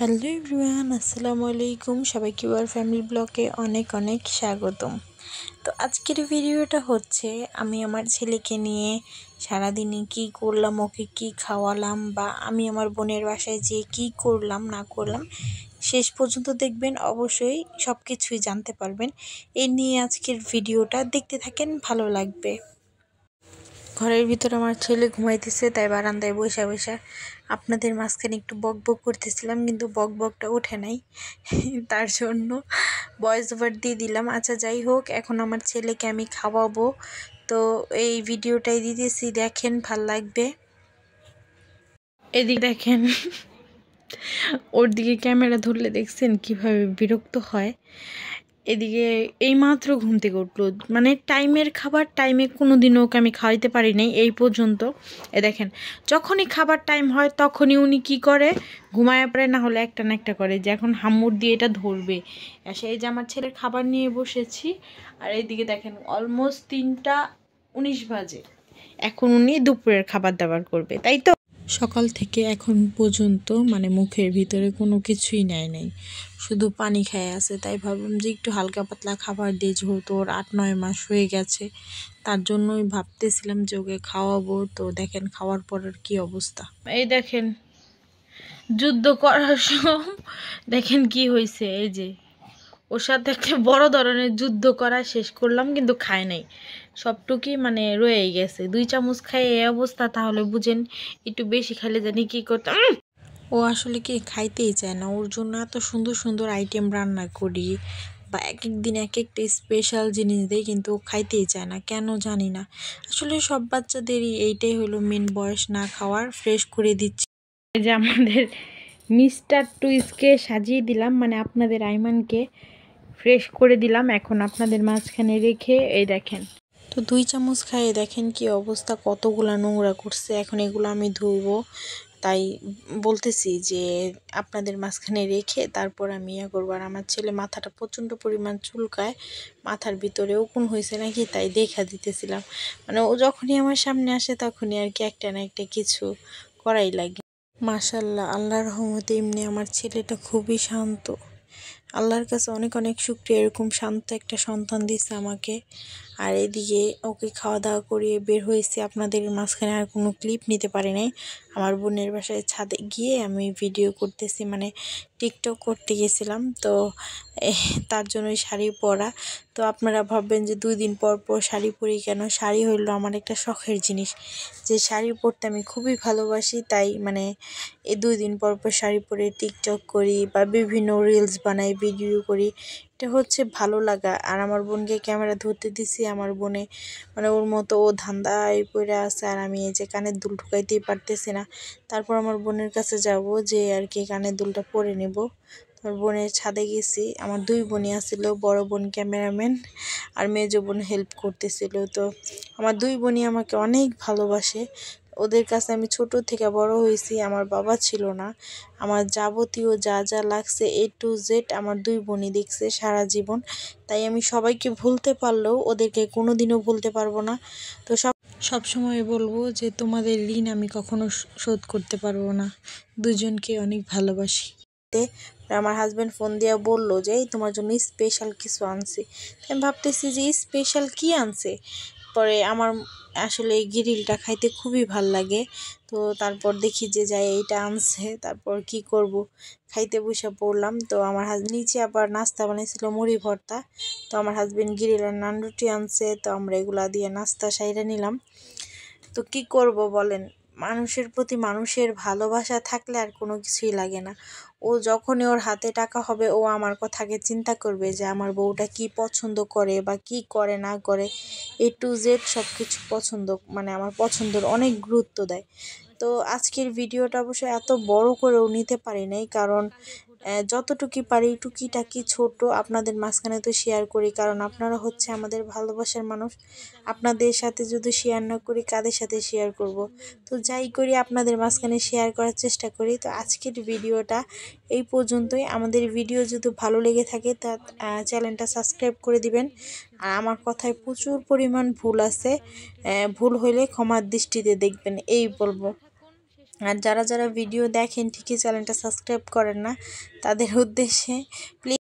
Hello everyone, আসসালামু আলাইকুম। সবাইকে ওয়ার ফ্যামিলি ব্লগে অনেক অনেক স্বাগতম। তো আজকের ভিডিওটা হচ্ছে আমি আমার ছেলেকে নিয়ে সারাদিনে কি করলাম, ওকে কি খাওয়ালাম, বা আমি আমার বোনের বাসায় যেয়ে কি করলাম না করলাম শেষ পর্যন্ত দেখবেন, অবশ্যই সব কিছুই জানতে পারবেন। এই নিয়ে আজকের ভিডিওটা দেখতে থাকেন, ভালো লাগবে। ঘরের ভিতরে আমার ছেলে ঘুমাইতেছে, তাই বারান্দায় বসে বসে আপনাদের মাঝখানে একটু বক বক করতেছিলাম, কিন্তু বক বকটা ওঠে নাই। তার জন্য ভয়েস ওভার দিয়ে দিলাম। আচ্ছা, যাই হোক, এখন আমার ছেলেকে আমি খাওয়াবো, তো এই ভিডিওটাই দিতেছি, দেখেন, ভাল লাগবে। এদিকে দেখেন, ওর দিকে ক্যামেরা ধরলে দেখছেন কিভাবে বিরক্ত হয়। এদিকে এইমাত্র ঘুম থেকে উঠলো, মানে টাইমের খাবার টাইমে কোনো দিনও ওকে আমি খাওয়াইতে পারি নাই এই পর্যন্ত। দেখেন, যখনই খাবার টাইম হয় তখনই উনি কি করে, ঘুমায় পড়ে, না হলে একটা না একটা করে যে এখন হাম্মুর দিয়ে এটা ধরবে। এই যে আমার ছেলের খাবার নিয়ে বসেছি, আর এইদিকে দেখেন অলমোস্ট 3টা 19 বাজে, এখন উনি দুপুরের খাবার দাবার করবে, তাই তো। সকাল থেকে এখন পর্যন্ত মানে মুখের ভিতরে কোনো কিছুই নেয় নাই, শুধু পানি খেয়ে আছে। তাই ভাবলাম যে একটু হালকা পাতলা খাবার দিয়ে, যেহেতু ওর 8-9 মাস হয়ে গেছে, তার জন্যই ভাবতেছিলাম যে ওকে খাওয়াবো। তো দেখেন খাওয়ার পর আর কি অবস্থা। এই দেখেন, যুদ্ধ করার সময় দেখেন কি হয়েছে। এই যে ওর সাথে একটা বড় ধরনের যুদ্ধ করা শেষ করলাম, কিন্তু খায় নাই, সবটুকুই মানে রয়েই গেছে। 2 চামচ খায় এই অবস্থা, তাহলে বুঝেন একটু বেশি খাইলে জানি কি করতাম। ও আসলে কি খাইতেই চায় না, ওর জন্য এত সুন্দর সুন্দর আইটেম রান্না করি, বা এক এক দিন এক একটা স্পেশাল জিনিস দেয়, কিন্তু ও খাইতেই চায় না, কেন জানি না। আসলে সব বাচ্চাদেরই এইটাই হলো মেন বয়স, না খাওয়ার। ফ্রেশ করে দিচ্ছি। এই যে আমাদের মিস্টার টুইসকে সাজিয়ে দিলাম, মানে আপনাদের আইমানকে ফ্রেশ করে দিলাম, এখন আপনাদের মাঝখানে রেখে এই দেখেন। তো 2 চামচ খাইয়ে দেখেন কি অবস্থা, কতগুলা নোংরা করছে। এখন এগুলো আমি ধুবো, তাই বলতেছি যে আপনাদের মাঝখানে রেখে তারপর আমি ইয়ে করবো। আর আমার ছেলে মাথাটা প্রচণ্ড পরিমাণ চুলকায়, মাথার ভিতরে উকুন হয়েছে নাকি, তাই দেখা দিতেছিলাম। মানে ও যখনই আমার সামনে আসে তখনই আর কি একটা না একটা কিছু করাই লাগে। মাশাল্লাহ, আল্লাহর রহমতে এমনি আমার ছেলেটা খুবই শান্ত। আল্লাহর কাছে অনেক অনেক শুকরিয়া, এরকম শান্ত একটা সন্তান দিচ্ছে আমাকে। আর এদিকে ওকে খাওয়া দাওয়া করিয়ে বের হয়েছি, আপনাদের মাঝখানে আর কোনো ক্লিপ নিতে পারি নাই। আমার বোনের বাসায় ছাদে গিয়ে আমি ভিডিও করতেছি, মানে টিকটক করতে গেছিলাম, তো তার জন্যই শাড়ি পরা। তো আপনারা ভাববেন যে 2 দিন পর পর শাড়ি পরি কেন। শাড়ি হইলো আমার একটা শখের জিনিস, যে শাড়ি পরতে আমি খুবই ভালোবাসি, তাই মানে এই 2 দিন পর পর শাড়ি পরে টিকটক করি বা বিভিন্ন রিলস বানাই, ভিডিও করি। এটা হচ্ছে ভালো লাগা। আর আমার বোনকে ক্যামেরা ধরতে দিছি, আমার বোনে মানে ওর মতো ও ধান্দায় পড়ে আছে, আর আমি এই যে কানের দুল ঢুকাইতেই পারতেছি না। তারপর আমার বোনের কাছে যাব, যে আর কি কানের দুলটা পরে নেব। আমার বোনের ছাদে গেছি, আমার 2 বোনই আসছিল, বড় বোন ক্যামেরাম্যান আর মেজো বোন হেল্প করতেছিল। তো আমার 2 বোনই আমাকে অনেক ভালোবাসে, ওদের কাছে আমি ছোট থেকে বড় হয়েছি। আমার বাবা ছিল না, আমার যাবতীয় যা যা লাগছে A to Z আমার 2 বোনই দেখছে সারা জীবন। তাই আমি সবাইকে ভুলতে পারলেও ওদেরকে কোনোদিনও ভুলতে পারবো না। তো সব সময় বলবো যে তোমাদের ঋণ আমি কখনো শোধ করতে পারবো না। দুজনকে অনেক ভালোবাসি। আমার হাজব্যান্ড ফোন দিয়ে বললো যে এই তোমার জন্য স্পেশাল কিছু আনছি। আমি ভাবতেছি যে স্পেশাল কি আনছে। পরে আমার আসলে এই গ্রিলটা খাইতে খুবই ভাল লাগে, তো তারপর দেখি যে যাই এইটা আনছে, তারপর কি করব, খাইতে বসে পড়লাম। তো আমার নিচে আবার নাস্তা বানিয়েছিল মুড়ি ভর্তা, তো আমার হাজব্যান্ড গ্রিল আর নান রুটি আনছে, তো আমরা এগুলা দিয়ে নাস্তা সাইরা নিলাম। তো কি করব বলেন, মানুষের প্রতি মানুষের ভালোবাসা থাকলে আর কোনো কিছুই লাগে না। ও যখনই ওর হাতে টাকা হবে, ও আমার কথাকে চিন্তা করবে যে আমার বউটা কি পছন্দ করে বা কি করে না করে, A to Z সব কিছু পছন্দ, মানে আমার পছন্দের অনেক গুরুত্ব দেয়। তো আজকের ভিডিওটা অবশ্য এত বড় করেও নিতে পারি নাই, কারণ যতটুকু পারি টুকিটাকি ছোট আপনাদের মাঝখানে তো শেয়ার করি, কারণ আপনারা হচ্ছে আমাদের ভালোবাসার মানুষ। আপনাদের সাথে যদি শেয়ার না করি, কাদের সাথে শেয়ার করব। তো যাই করি আপনাদের মাঝখানে শেয়ার করার চেষ্টা করি। তো আজকের ভিডিওটা এই পর্যন্তই। আমাদের ভিডিও যদি ভালো লেগে থাকে তা চ্যানেলটা সাবস্ক্রাইব করে দিবেন। আর আমার কথায় প্রচুর পরিমাণ ভুল আছে, ভুল হইলে ক্ষমার দৃষ্টিতে দেখবেন, এই বলবো। আর যারা যারা ভিডিও দেখেন ঠিকই চ্যানেলটা সাবস্ক্রাইব করেন না, তাদের উদ্দেশ্যে প্লিজ